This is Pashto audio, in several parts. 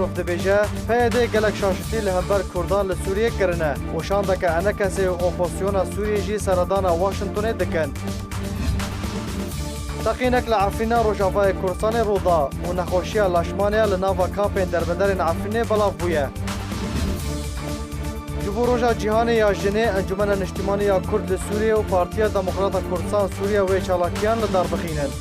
Lavrov dibêje PYD gelek şaşitî li hember Kurdan li Sûriyê kirine û şandeke enekesê opozisyona Sûriyê jî seredana Washingtonê dikin. Teqînek li Efrîna Rojavayê Kurdistanê rûda û nexweşiya leşmaniya li nava kampên derbederên Efrînê belav bûye. Ji bo Roja Cîhanê ya Jinê Encûmena Niştimaniya ya Kurd li Sûriyê û Partiya Demokrata Kurdistan Sûriya wê çalakiyan li dar bixînin.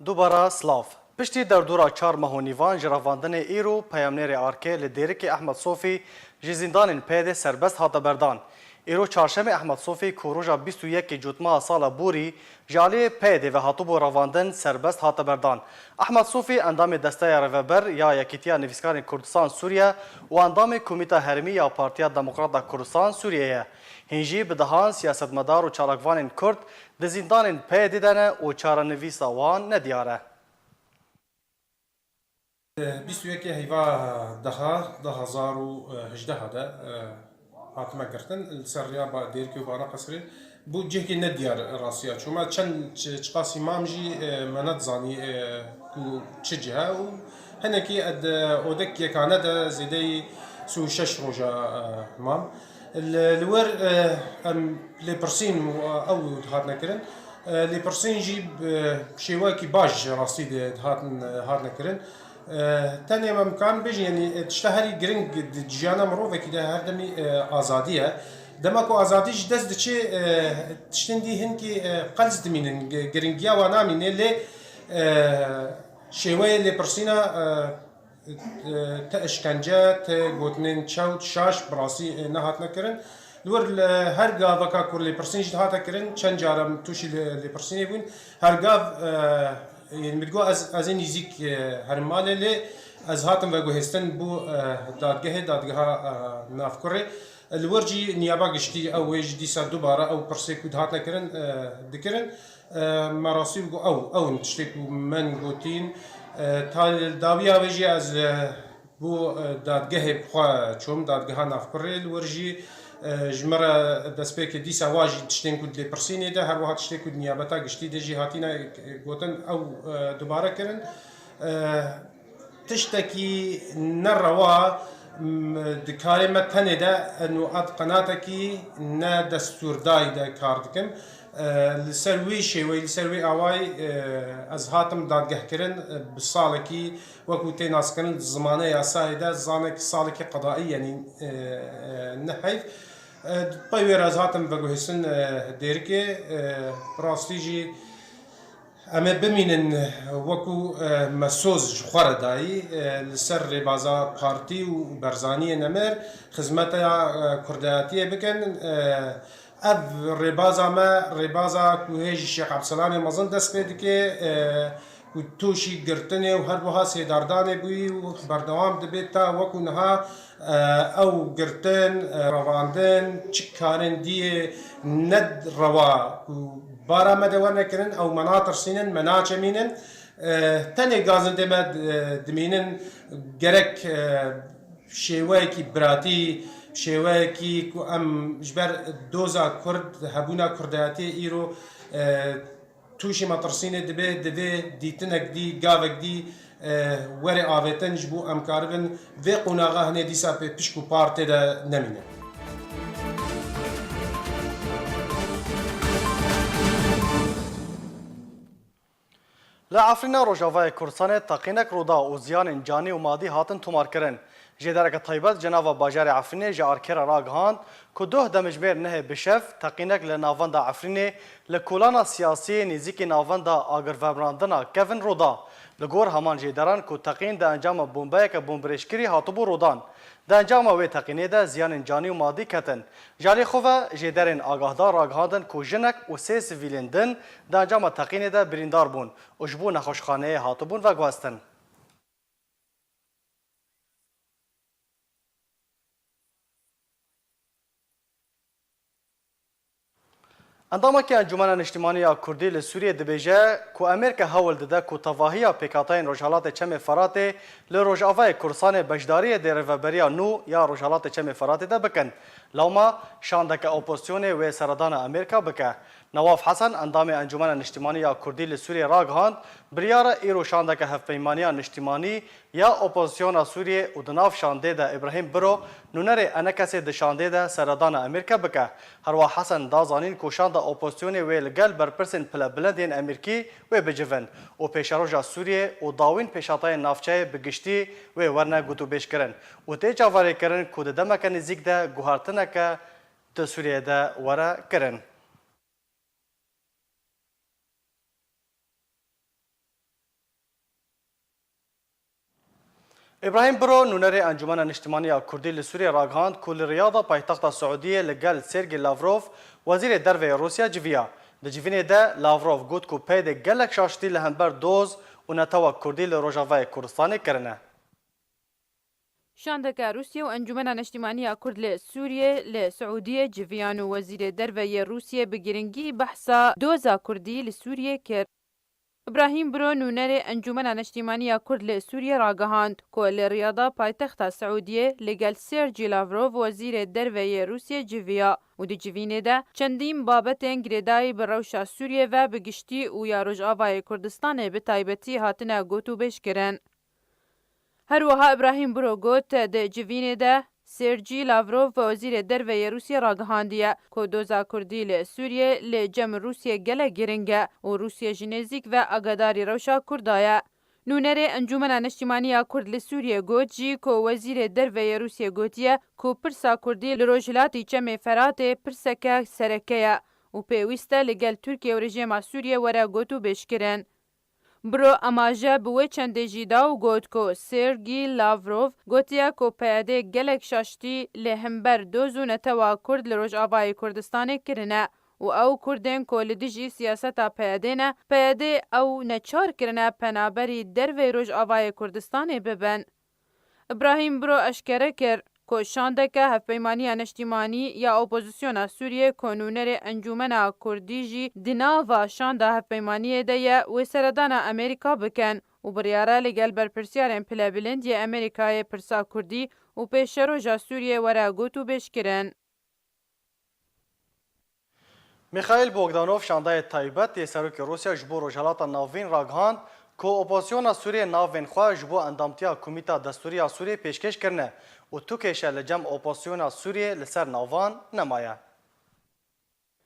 Dubara Slav. Piştî derdora çar mehonîvan ji revandanê îro peyamnêrê Arkê li Dêrikê Ehmed Sofî ji zîndanên PYD serbest hate berdan. Îro çarşemê Ehmed Sofî ku roja 21 Cutmaha sala Borî ji aliyê PYD ve hatibû revandin serbest hate berdan. Ehmed Sofî endamê desteya Rêveber ya Yekîtiya Nivîskarên Kurdistan Sûriye û endamê Komîta Herîmî ya Partiya Demokrata Kurdistan Sûriye ye. Hîn jî bi dihan siyasetmedar û çalakvanên Kurd di zîndanên PYD de ne û çarenivîsa wan nediyar e. 21 heyva daha zaru hejdeha hatime girtin ser riya Dêrikê û Bana Qesrê bu cihekî nediyar rastiya çûma çend çiqasî mam jî me nedizanî ku çi cihe û hinekî odek yekane de zêdeyî 36 roja mam li wer em lêpirsîn ew hatine kirin lêpirsîn jî şêwekî baş rastî hatine kirin tenê me mikan bêjin yanî tişta herî giring di ciyana mirovekî de her demî azadî ye dema ku azadî ji dest diçe tiştên dî hinkî qels dimînin giringiya wan namîne lê şêweyê lêpirsîna te işkence te gotinên çewt şaş bi rastî nehatine kirin li wer her gaveka ku lêpirsîn jî hate kirin çend care tûşî lêpirsînê bûn her gav milgo ez ê nîzik herim malê lê ez hatim veguhêstin bû dadgehê dadgeha navkurê li wer jî niyaba giştî ew wê ji dîsa dubara ew pirsê ku hatine kirin dikirin me rastî ew in tiştê ku min gotîn dawiya wê jî ez bû dadgehê xwe çûm dadgeha navkurê li wer jî ji me re destpêkê dîsa wa jî tiştên ku lêpirsînê de her wiha tiştê ku niyabeta giştî de jî hatîne gotin ew dubare kirin tiştekî nerewa di karê me tenê de nûat qenatekî ne destûrdayî de kar dikim li ser wê şêweyî li ser wê awayî ez hatim dadgehkirin bi salekî wekû tê naskirin zimane yasayê de zanekî salekî qedaî yanî neheyv pey wêr ez hatim veguhêstin Dêrikê rastî jî em ê bimînin wekû mesoz ji xwe re dayî li ser rêbaza partî û berzaniyên Emêr xizmeteya kurdiyatiyê bikin ev rêbaza me rêbaza ku hêjî Şêx Ebselamê mezin dest pê dike ku tûşî girtinê û her wiha sêdardanê bûyî û berdewam dibe ta wekû niha ew girtin revandin çi karên dîyê nedrewa ku bara me de wernekirin ew me natirsînin me naçemînin tenê gazindê me dimînin gerek şêweyekî biratî şêweyekî ku em ji ber doza Kurd hebûna kurdiyatiyê îro tûşî me tirsînê dibe divê dîtinek dî gavek dî werê avêtin ji bo em karibin vê qonaxa hinê dîsa pê pişk û partê de nemîne. Li Efrîna Rojavayê Kurdistanê teqînek rûda û ziyanên canî û madî hatin tomarkirin. Ji dereke taybet ji nava bajarê Efrînê ji Arkêra ragihand ku duh demijbêr nehê bişev teqînek li navenda Efrînê li kolana siyasî nêzîkî navenda agirvebrandina kevin rûda. Li gor heman jêderan ku teqîn di encama bombeyeke bombirêşkirî hatibû rûdan. Di encama wê teqînê de ziyanên canî û madî ketin. Ji alî xwe ve jêderên agahdar ragihandin ku jinek û sê sivîlên din di encama teqînê de birîndar bûn û ji bo nexweşxaneyê hatibûn veguhestin. اندامك انجمن اجتماعی کردی لسوریه دبیجه کو امریکا هول دده کو تواهی پیکاتین روجالات چم فرات ل روجاوای کورسان بجداری در رهبری نو یا روجالات چم فرات ده بکن لوما شاندک اپوزیسیون و سردان امریکا بکه نواف حسن اندام انجمن اجتماعی کردی لسوریه راگهاند بریار ایرو شاندک هفپیمانی اجتماعی یا اپوزیسیون سوریه و دناف شانده ده ابراهیم برو نونر انکس ده شانده ده سردان امریکا بکه هروا حسن دازانین کو شاند اپوزیسیون و لگل برپرسن بلندین امریکی و بجون و پیشروجا سوریه و داوین پیشاتای نافچه بگشتی و ورنه گوتو بیش کرن و تی چاواری کرن کو ده دمک نزیک ده گوهارتنک ده سوریه ده وره کرن. ابراهیم برو نونر انجمن اجتماعی کردی لسوریه راگهاند کل ریاضه پایتخت سعودیه لگل سرگی لاوروف وزیر درو روسیا جویا د جوینه ده لاوروف گوت کو پید گلک شاشتی لهمبر دوز و نتوا کردی لروجاوای کردستان کرنه شاندك روسيا وانجمن اجتماعية كرد لسوريا لسعودية جيفيان وزير دربية روسيا بجرنجي بحثا دوزا كردي لسوريا كر ابراهيم برو نونر انجمن اجتماعية كرد لسوريا راگهاند كل رياضة پایتخت سعودية لگل سيرجي لافروف وزير دربية روسيا جيفيا و دی جوینه ده چندین بابتین گریدای بروشا سوریه و بگشتی و یا رجاوای کردستان به تایبتی هاتنه گوتو بش کرن. هروها ابراهیم برو گوت ده جوینه ده سرجی لاوروف وزیر درو روسیه راگهاندیه که دوزا کردی لسوریه لجم روسیه گله گرنگه و روسیه جنزیک و اگداری روشا کردایه. نونر انجمن اجتماعی کرد لسوریه گوت جی که وزیر درو روسیه گوتیه که پرسا کردی لروجلاتی چم فرات پرسکه سرکه و پیوسته لگل ترکیه و رژیم سوریه وره گوتو بشکرن. برو اماجه بوی چنده جیدا و گوت کو سرگی لاوروف گوتیا کو پیاده گلک شاشتی لهمبر دوزو نتوا کرد لروج آوای کردستان کرنه و او کردن کو لدیجی سیاستا پیاده نه پیاده او نچار کرنه پنابری در وی روج آوای کردستان ببن. ابراهیم برو اشکره کر که شاندک هفپیمانی اجتماعی یا اپوزیسیون سوریه کنونر انجمن کردی جی دناوا شاند هفپیمانی ده و سردان امریکا بکن و بریاره لگل برپرسیارن پلابلندی امریکای پرسا کردی و پیشروجا سوریه ورا گوتو بشکرن. میخائیل بوگدانوف شانده تایبت سروک روسیا جبو روجالات ناوین راگهاند که اپوزیسیون سوریه ناوین خواه جبو اندامتیا کمیتا دستوری سوریه پیشکش کرنه و تو کشه لجم اپوزیسیون سوریه لسر ناوان نمایه.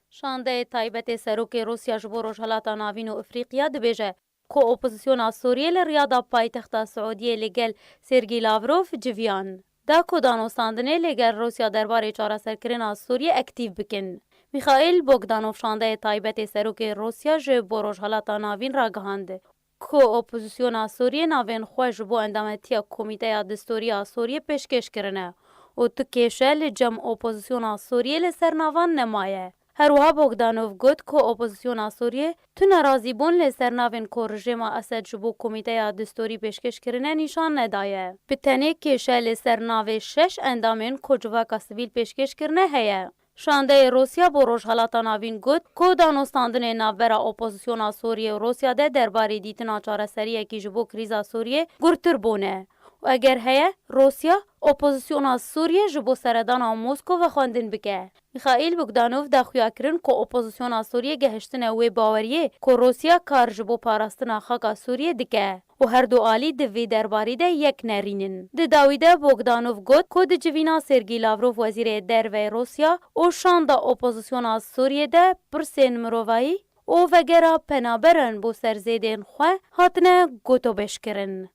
شانده تایبت سروک روسیا جبو روجالات ناوین و افریقیا دبیجه که اپوزیسیون سوریه لریاضه پایتخت سعودیه لگل سرگی لاوروف جویان دا که دانستاندنه لگل روسیا درباره چاره سرکرین سوریه اکتیو بکن. میخائیل بوگدانوف شانده تایبت سروک روسیا جبو روجالات ناوین را گهاند که اپوزیسیون سوریه ناوین خوش بو اندامتی کمیته دستوری سوریه پیشکش کرنه و تو کشه لجم اپوزیسیون سوریه لسر ناوان نمایه. هروها بوگدانوف گوت که اپوزیسیون سوریه تو نرازی بون لسر ناوین که رژیم اسد جبو کمیته دستوری پیشکش کرنه نشان ندایه. بتنه کشه لسر ناوی 6 اندامین که جواک سویل پیشکش کرنه هیه. شانده روسیا با روجالات ناوین گوت که دانستاندن ناوبرا اپوزیسیون سوریه و روسیا ده درباره دیتنا چاره سریه که جبو کریزا سوریه گرتر بونه و اگر هیه روسیا اپوزیسیون سوریه جبو سردان موسکو و خواندن بکه. میخائیل بوگدانوف دا خویا کرن که اپوزیسیون سوریه گهشتن وی باوریه که روسیا کار جبو پاراستنا خاکا سوریه دکه و هر دو آلی دوی درباری ده یک نرینن. ده داویده بوگدانوف گوت که ده جوینا سرگی لاوروف وزیر درو روسیا و شانده اپوزیسیون سوریه ده پرسین مروایی و وگره پنابرن بو سرزیدین خواه هاتنه گوتو بشکرن.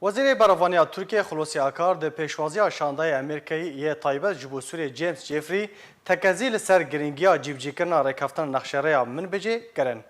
وزیر براوانی ترکیه خلوصی آکار ده پیشوازی شانده امریکایی یه تایبت جبو سوریه جیمز جیفری تکزی لسر گرینگیا جیبجی کرنا ریکافتن نخشره من بجه کرن.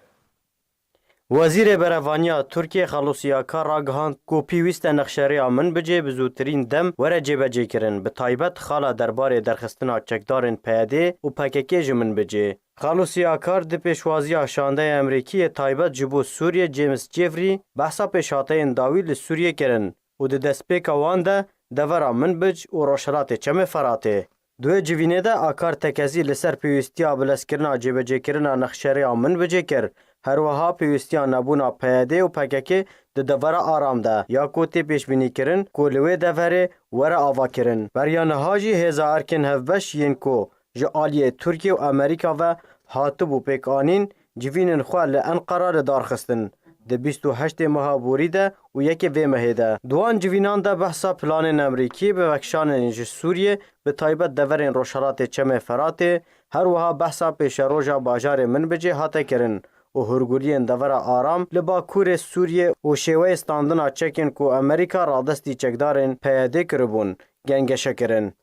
وزیر براوانی ترکیه خلوصی آکار را گهاند که پیوست نخشره من بجه بزودترین دم وره جیبجی کرن به تایبت خالا درباره درخستنا چکدارن پیاده و پککی جمن بجه. خلوصی آکار ده پیشوازی شانده امریکی تایبت جبو سوریه جیمز جیفری بحثا پیشاته انداوی لسوریه کرن و ده دسپیک وان ده دورا من بج و روشلات چم فراته. دوی جوینه ده آکار تکزی لسر پیوستیا بلسکرنا جبجهکرنا نخشریا من بجه کر هروها پیوستیا نبونا پیاده و پککی ده دوره آرام ده یا کوتی پیشبینی کرن کولوی دوره وره آوا کرن بریانه هاجی هزا ارکن هفبش ین کو جعالی ترکیه و امریکا و هاتب و پیکانین جوینن خواه لانقرار دارخستن ده 28 ماه بوری ده و یکی وی مهی ده دوان جوینان ده بحثا پلان امریکی به وکشان سوریه به تایبت دورین روشالات چمه فراته هر وها بحثا پیش روژا باجار من بجه هاته کرن و هرگولین دور آرام لباکور سوریه و شیوه استاندنا چکن کو امریکا رادستی چکدارن پیاده کربون گنگشه کرن.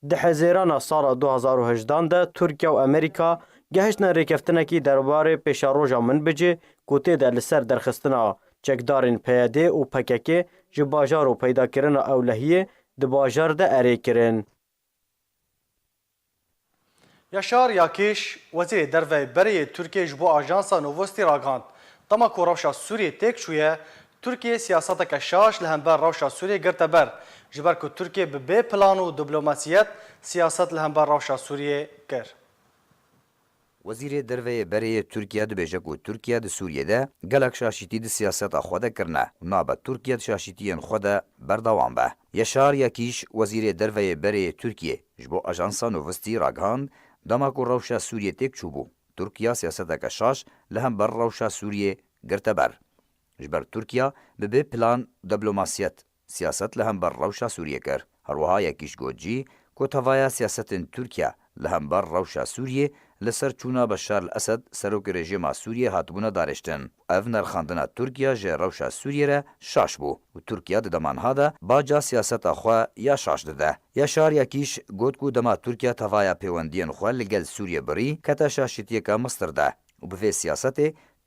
ده حزیران سال 2018 ده ترکیه و امریکا گهشتن ریکفتنکی درباره پیش روژا من بجه کوته ده لسر درخستنا چکدارن پیاده و پککه جو باجار و پیدا کرن اولهیه ده باجار ده اره کرن. یاشار یاکیش وزیر دروی بری ترکیه جبو آژانسا نووستی راگاند دما کو روشا سوریه تک شویه ترکیه سیاست کشاش لهمبر روشا سوریه گرته بر جبر کو ترکیه به پلان و دیپلماسیت سیاست لهمبر روشا سوریه گر وزیر دروی بری ترکیه دبیجه کو ترکیه د سوریه ده گلک شاشیتی د سیاست خود کرنه نابه ترکیه د شاشیتین خود بردوام به یاشار یاکیش وزیر دروی بری ترکیه جبو آژانسا نووستی راگاند دما کو روشا سوریه تک چوبو ترکیه سیاست کشاش لهم بر روشا سوریه گرته بر جبر ترکیه به پلان دیپلماسیت سیاست لهم بر روشا سوریه کر هروها یکیش گوجی کو توایا سیاست ترکیه لهم بر روشا سوریه لسر چونا بشار الاسد سروک رژیم سوریه هاتبونه دارشتن اف نرخاندنا ترکیه ژ روشا سوریه را شاش بو و ترکیه د دمانها ده باجا سیاست خو یا شاش ده یاشار یاکیش گوت کو دما ترکیه توایا پیوندین خو لګل سوریه بری کته شاشتیه کا مستر ده و به سیاست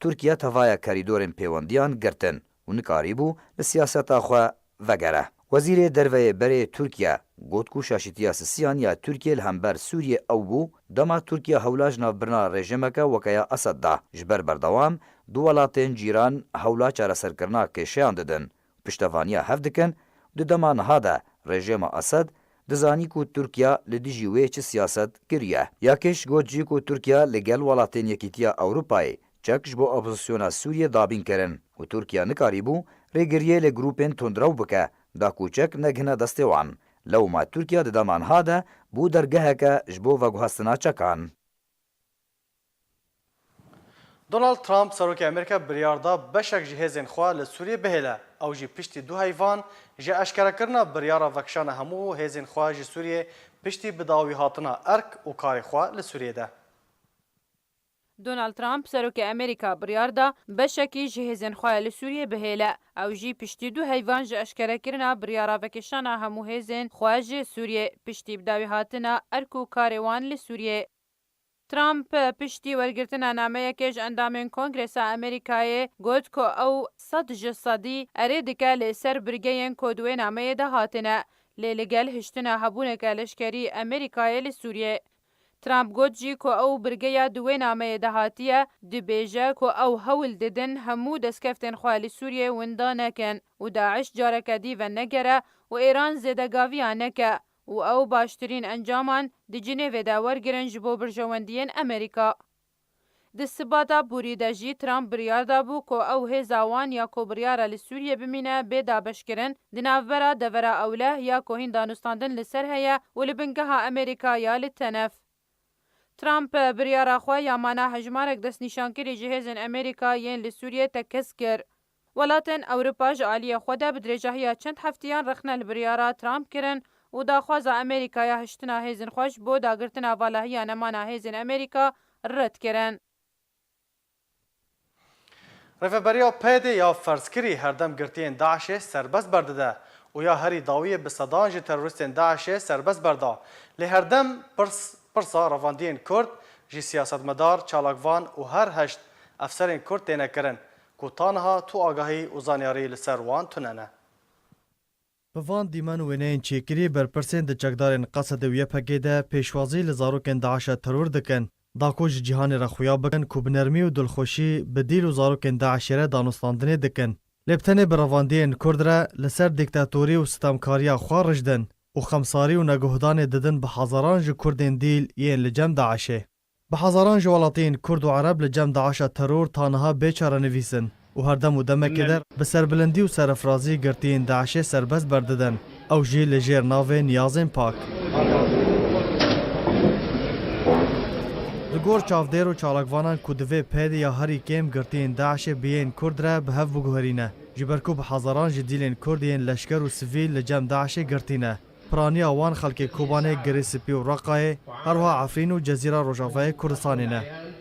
ترکیه توایا کریدورن پیوندیان گرتن و نکاریبو سیاست خو وگره وزیر دروی بری ترکیه گوتکو شاشتیا سیان یا ترکیه لهمبر سوریه او بو دما ترکیه هولاج نافبرنا رژیمکا وکیا اسد دا جبر بردوام دو ولاتین جیران هولا چاره سرکرنا کشیان ددن پشتوانیا هفدکن د دما نهاده رژیم اسد دزانی کو ترکیه لدیجی ویچ سیاست کریه یاکش گوجی کو ترکیه لگل ولاتین یکیتیا اوروپای چکش بو اپوزیسیونا سوریه دابین کرن و ترکیه نکاریبو ریگریه لگروپین تندرو بکه دا کوچک نگهنه دستوان لو ما ترکیه د دمانها ده بو درگه که جبو و گوهستنا چکان. دونالد ترامپ سروک امریکا بریاردا بشک جهازین خواه لسوریه بهله او جی پشتی دو حیوان جه اشکره کرنا بریارا وکشان همو هزین خواه جی سوریه پشتی بداوی هاتنا ارک و کاری خواه لسوریه ده. دونالد ترامپ سروک امریکا بریاردا بشکی جهازین خواه لسوریه بهله او جی پشتی دو حیوان جه اشکره کرنا بریارا وکشان همو هزین خواه جی سوریه پشتی بداوی هاتنا ارک و کاریوان لسوریه. ترامپ پشتی ورگرتنا نامه کش اندامین کنگرس امریکای گوت کو او صد جسدی اری دکه لسر برگین کودوی نامه ده هاتنه لیلگل هشتنا هبونه کلشکری امریکای لسوریه. ترامپ گوت جی کو او برگیا دوی نامه ده هاتیه دی بیجه کو او هول ددن همو دسکفتن خوالی سوریه وندا نکن و داعش جارکدی و نگره و ایران زدگاوی نکه و او باشترین انجامان دی جنیو دا ورگرن جبو برجواندین امریکا. دی سباتا بوری دا جی ترامپ بریار دا بو کو او هزاوان یا کو بریارا لسوریه بمینه بی دا بشکرن دی نافورا دورا اوله یا کو هندانستاندن لسر هیا و لبنگها امریکا یا لتنف. ترامپ بریارا خواه یامانا هجمارک دست نشانکری جهازن امریکا ین لسوریه تکس کر. ولاتن اوروپا جعالی خوده بدرجاهی چند هفتیان رخنه لبریارا ترامپ کرن و داخواز امریکا یا هشتنا هیزن خوش بو داگرتنا والاهی نمانا هیزن امریکا رد کرن. رفبریا پیده یا فرزکری هردم گرتین داعش سربست برده ده و یا هری داویه بصدانج تروریستین داعش سربست برده لی هردم پرسا رواندین کرد جی سیاست مدار چالاکوان و هر هشت افسرین کرد تینه کرن که تانها تو آگاهی و زانیاری لسروان تننه. بوان دیمان وینین چیکری برپرسین د چکدارین قصد ویه پگیده پیشوازی لزاروکن داعش ترور دکن داکوج جهان را خویا بکن که بنرمی و دلخوشی بدیل و زاروکن داعش را دانستاندنه دکن. لبتنه برواندین کرد را لسر دیکتاتوری و ستمکاریا خواه رجدن و خمساری و نگهدان ددن به هزاران ji Kurdên dîl yên li cem Daişê. Bi hezaran ji welatiyên Kurd û Ereb li cem Daişa teror taniha bêçare nivîsin û herdem û demekê der bi serbilindî û serefrazî girtiyên Daişê serbest berdidin. Ew jî li jêr navê niyazên pak. Li gor çavdêr û çalakvanan ku divê pêdê ya herî kêm girtiyên Daişê biyên Kurd re bi hev biguherîne. Ji ber ku bi hezaran ji dîlên Kurd yên leşker û sivîl li cem Daişê girtîne. Piraniya wan xelkê Kobanê, Girê Spî û Reqayê, herwiha Efrîn û Cezîra Rojavayê Kurdistanê ne.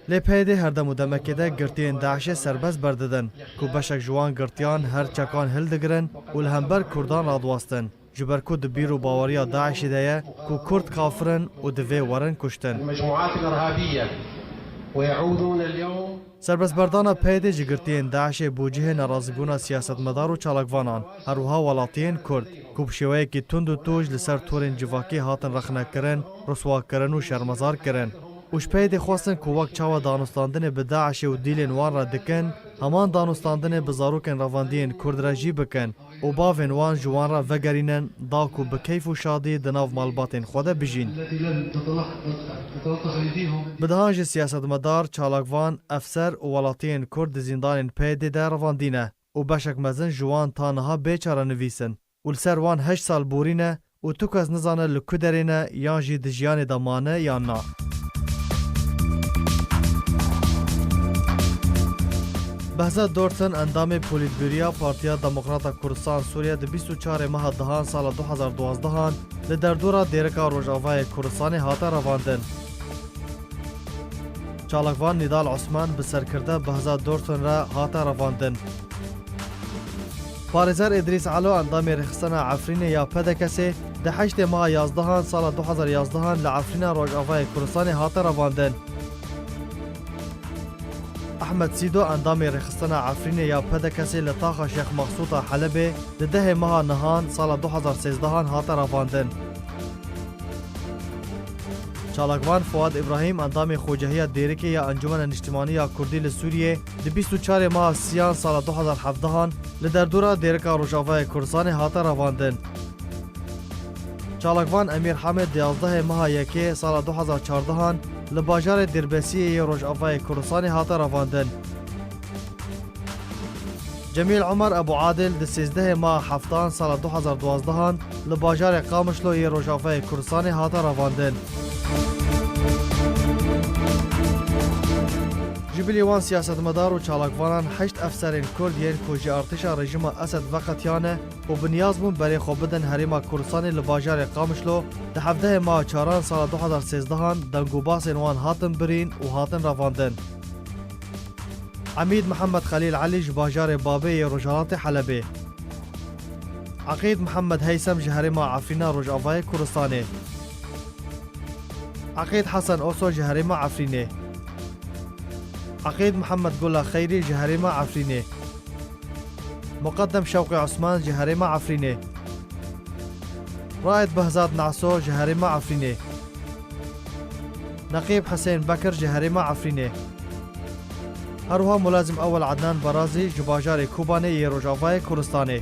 Lê pêdê herdem û demekê de girtiyên Daişê serbest berdidin ku beşek ji wan girtiyan her çekan hil digirin û li hember Kurdan radwastin. Ji ber ku di bîr û baweriya Daişê de ye ku Kurd kafirin û divê werin kuştin. Serbestberdana pêdê ji girtiyên Daişê bû cihê nerazîbûna siyasetmedar û çalakvanan, herwiha welatiyên Kurd ku bi şêweyekî tund û tûj li ser torên civakî hatin rexnekirin, riswakirin û şermezar kirin. û ji pêdê xwestin ku wek çawa danûstandinê bi Daişê û dîlên wan re dikin, heman danûstandinê bi zarokên revandiyên Kurd re jî bikin û bavên wan ji wan re vegerînin da ku bi keyf û şadî di nav malbatên xwe de bijîn. Bi dihan jî siyasetmedar, çalakvan, efser û welatiyên Kurd di zîndanên pêdê de revandîne û beşek mezin ji wan taniha bêçare nivîsin û li ser wan 8 sal borîne û tu kes nizane li ku derê ne yan jî di jiyanê de mane yan na. Behzad Dortun endamê Polîtbûrûya Partiya Demokrata Kurdistan Sûriye di 24 meha dihan sala 2012 li derdora dêrika Rojavayê Kurdistanê hate revandin. Çalakvan Nidal Osman bi serkirde Behzad Dortun re hate revandin. Parêzer İdrîs Elo endamê rêxistana Efrînê ya Pedekesê di 8 meha 11 sala 2011 li Efrîna Rojavayê Kurdistanê hate revandin. Ahmed Sîdo endamê rêxistana Efrînê ya Pedekesê li taxa Şex Mexsûta Helebê di 10 meha nihan sala 2013 hate revandin. Çalakvan Fuad İbrahim endamê xwecehiya dêrikê ya Encumena Niştimaniya ya Kurdî li Sûriyê di 24 meha siyan sala 2017 li derdora dêrika Rojavayê Kurdistanê hate revandin. Çalakvan Emîr Hemed di 11 meha yekê sala 2014 li bajarê Dirbesiyê yê Rojavayê Kurdistanê hate revandin. Cemîl Umer Ebu Adil di 13 meha heftan sala 2012 li bajarê Qamişlo yê Rojavayê Kurdistanê hate revandin. Ji bilî wan siyasetmedar û çalakvanan 8 efserên Kurd yên ku ji artêşa rejima Esed veqetiyane û bi niyaz bûn berê xwe bidin Herêma Kurdistanê li bajarê Qamişlo di 17 meha çaran sala 2013 dengûbasên wan hatin birîn û hatin revandin. Emîd Mihemed Xelîl Elî ji bajarê Babê yê Rojhilatê Helebê. Eqîd Mihemed Heysem ji Herêma Efrîna Rojavayê Kurdistanê. Eqîd Hesen Oso ji Herêma Efrînê. Eqîd Mihemed Gula Xeyrî ji Herêma Efrînê. Muqeddem Şewqî Osman ji Herêma Efrînê. Raed Behzad Neso ji Herêma Efrînê. Neqîb Hesên Bekir ji Herêma Efrînê. Herwiha Mulazim Ewel Adnan Barazî ji bajarê Kobanê yê Rojavayê Kurdistanê.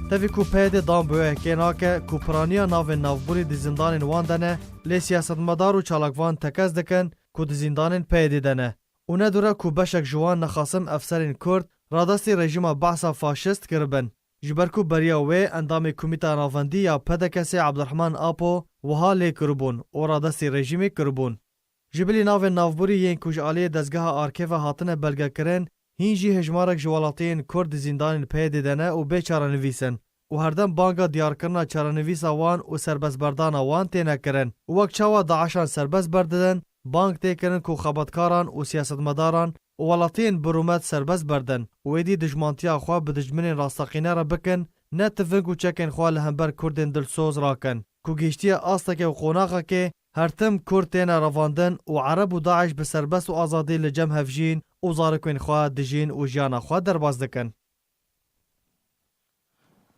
Tevî ku pêdê dan bi wê nake ku piraniya navên navborî di zîndanên wan de ne, lê siyasetmedar û çalakvan tekez dikin ku di zîndanên pêdê de ne. û nedure ku beşek ji wan nexasim efserên Kurd radestê rejima behsa faşîst kiribin. Ji ber ku beriya wê endamê Komîta Navendî ya Pedekesê Ebdurrehman Apo wiha lê kiribûn û radestê rejîmê kiribûn. Ji bilî navên navborî yên ku ji aliyê dezgeha Arkêva hatine belgekirin, hîn jî hejmarek ji welatiyên Kurd di zîndanên pêdê de ne û bêçarenivîsin û herdem banga diyarkirina çarenivîsa wan û serbestberdana wan têne kirin û wek çawa Daişan serbest berdidin, bang tê kirin ku xebetkaran û siyasetmedaran û welatiyên birûmet serbest berdin û êdî dijmantiya xwe bi dijminên rastexîne re bikin, ne tiving û çekên xwe li hember Kurdên dilsoz rakin ku gîştiya astekê û qonaxekê her tim Kurd têne revandin û Ereb û Daeş bi serbest û azadî li cem hevjîn û zarokên xwe dijîn û jiyana xwe derbas dikin.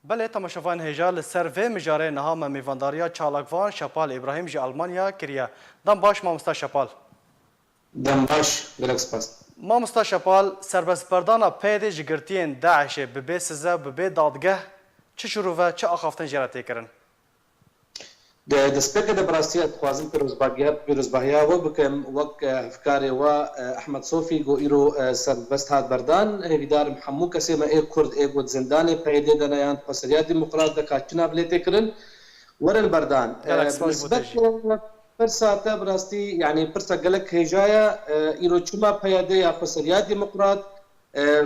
Belê temaşevan hêja li ser vê mijarê niha me mêvandariya çalakvan Şepal İbrahim ji Almanya kiriye. Dem baş mamosta Şepal. Dem baş, gelek spas. مامۆستا شەپال سربەستبەردانە پێدێ ji girtiyên Daişê bi bê size bi bê dadgeh çi şirûve çi axaftin jê re têkirin? دەستپێکە دەبڕاستیە دخوازم پیرۆزباهیا وە بکەم وەک هەفکارێەوە ئەحمەد سۆفی گۆ ئیرۆ سەربەست هات بەردان هێویدارم هەموو کەسێمە ئێ کورد ئێگوت زندانێ پەیدێ دەنەیان پەسەریا دیموقرات دەکات چنا بلێ تێکردن وەرن بەردان پرساتە بڕاستی یعنی پرسە گەلک هێژایە ئیرۆ چما پەیادێ یا پەسەریا دیموقرات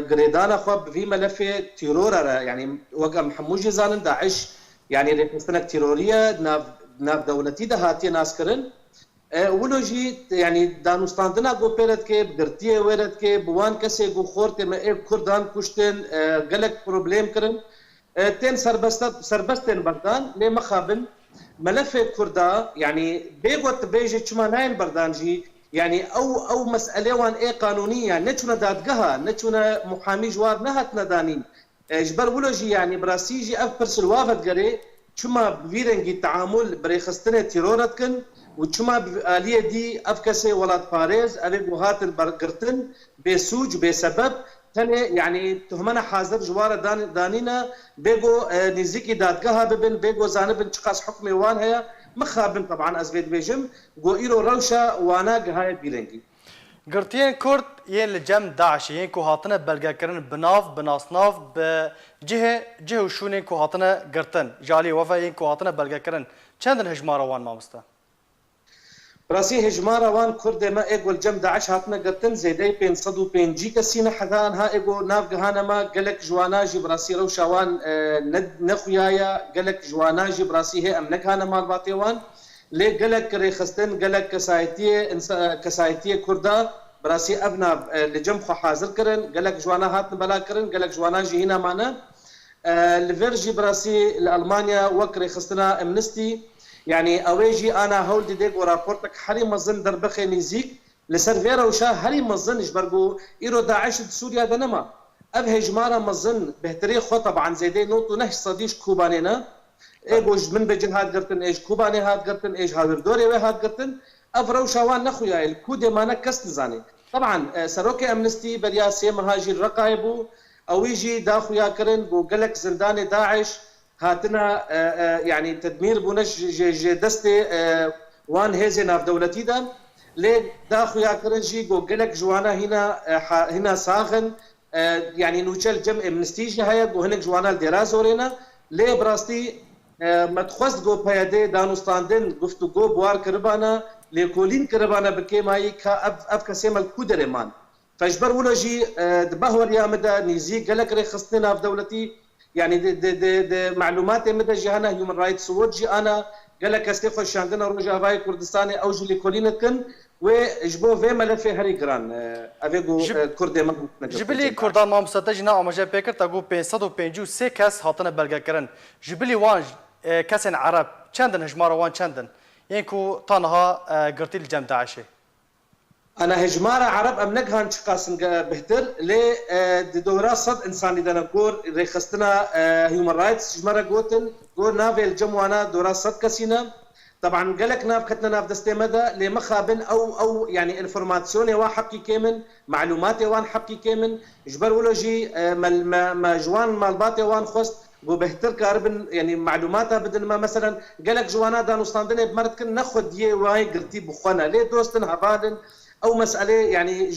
گرێدانە خۆ بڤی مەلەفێ تیرۆرە یعنی وەک ئەم هەمووژی زانن داعش یعنی ڕێکخستنێک تیرۆریە ناودەوڵەتی دەهاتیە ناسکردن ولۆژی یعنی دانوستاندنا گۆپێرت کێ گرتیە وێرت کێ بوان کەسێک و خۆرتێمە ئێ کوردان کوشتن گەلک پرۆبلێم کردن تێن سربەستێن بەردان لێ مەخابن مەلەفێ کووردا یعنی بێگوت بێژێ چما ناین بەردانجی یعنی ئەو مەسئلێوان ئێ قانونیە نەچونە دادگەها نەچونە محامی جوار نەهات نەدانین جبر ولوجي يعني براسيجي اف برسل وافد قري چما بفيرنجي تعامل بريخستنه تيرورتكن وچما باليه دي افكسي ولاد باريز ابي بوهات البرقرتن بسوج بسبب تاني يعني تهمنا حاضر جوار دانينا بيجو نزيكي دادقها ببن بيجو زانبن تشخاص حكمي وان هي مخابن طبعا ازبيد بيجم جو ايرو روشا وانا قهايه بيرنجي گرتیên Kurd yên li cem Daişê yên ku hatine belgekirin bi nav bi nasnav bi cihê cih û şûnên ku hatine girtin ji aliyê we ve yên ku hatine belgekirin çendin hejmara wan mamoste? براسي هجمارا وان كرد ما ايغول جم داعش هاتنا قتن زيدي 550 كسينا حذان ها ايغو ناف جهانا ما قالك جواناجي براسي روشاوان نخويايا قالك جواناجي براسي هي ام نكهانا مال باطيوان ليه قالك ريخستن قالك كسايتيه كردا براسي ابنا لجمخ حاضر كرن قالك جوانا هاتن بلا كرن قالك جواناجي هنا معنا الفيرجي براسي لالمانيا وكري خستنا امنستي يعني اويجي انا هولدي ديك ورابورتك حري مظن دربخي نيزيك لسرفيرا وشا هري مظن جبرجو ايرو داعش سوريا دنما اب هجمارا مظن بهتري خو طبعا زيدي نوتو نهش صديش كوبانينا ايجوج من بجهاد قرتن ايش كوباني هاد قرتن ايش هاور دوري هاد قرتن افرو شوان نخويا الكود مانا كست زاني طبعا سروكي امنستي برياسي مهاجر رقايبو او يجي داخويا كرن وقالك زندان داعش هاتنا يعني تدمير بونش دستي وان هيزي ناف دولتي دان لي داخويا كرن جي قالك جوانا هنا ساخن يعني نوشل جمع امنستيجي هيا وهنك جوانا الدرازورينا لي براستي متخوست گو پیاده دانستاندن گفتگو بوار کربانا لیکولین کربانا بکیمایی که اف کسیم الکودرمان فجبر ولوجی دبهور یا مدى نيزي قالك ري خصنا في دولتي يعني د معلومات مدى جهانا هيومن رايتس ووجي انا قالك استيخو شاندنا روجا باي كردستاني او جلي كولينكن وجبو في ملف هري جران افيغو كردي ما جبلي كردان ما مستجنا امجا بكر تاغو 553 كاس هاتنا بلغكرن جبلي وان كاسن عرب چندن هجمار وان چندن ينكو طنها قرتي الجم داعشي انا هجمار عرب امنك هان شقاسن بهتر لي دورا صد انساني دنا كور ريخستنا هيومن رايتس جمره قوتن جو نافيل جموانا دورا صد كاسينا طبعا قالك ناف كتنا ناف دستي مدى لمخابن او يعني انفورماسيون وا حقي كامن معلومات وان حقي كامن جبر ولوجي ما جوان مالباتي وان خست بو بهتر كاربن يعني معلوماتها بدل ما مثلا قالك جوانا دانوستاندن بمرت كن ناخذ دي واي قرتي بخوانا ليه دوستن هبالن او مساله يعني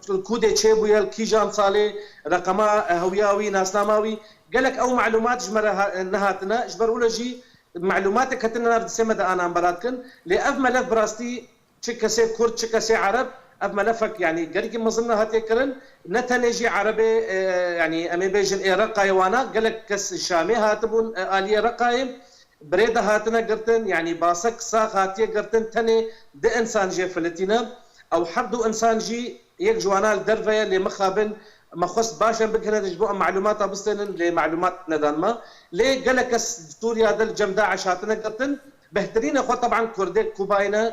الكودي تشيبويا الكيجان صالي رقما هوياوي ناسناماوي قالك او معلومات جمرها نهاتنا جبر ولوجي معلوماتك هتنا في السمة انا امباراتكن لاف ملف براستي تشكسي كرد تشكسي عرب اف ملفك يعني قريق مظنة هاتيكرن نتنجي عربي يعني امي بيجن اي رقاي وانا قالك كس الشامي هاتبون اليه رقايم بريده هاتنا قرتن يعني باسك ساق هاتيه قرتن تني دي انسان جي فلتينا او حدو انسان جي يك جوانا الدرفيه اللي مخابن ما خص باشا بكنا تجبوا معلوماتها بستن لمعلومات ندان ما ليه قالك سوريا هذا الجمدة عشاتنا قرتن بهترين اخو طبعا كرديك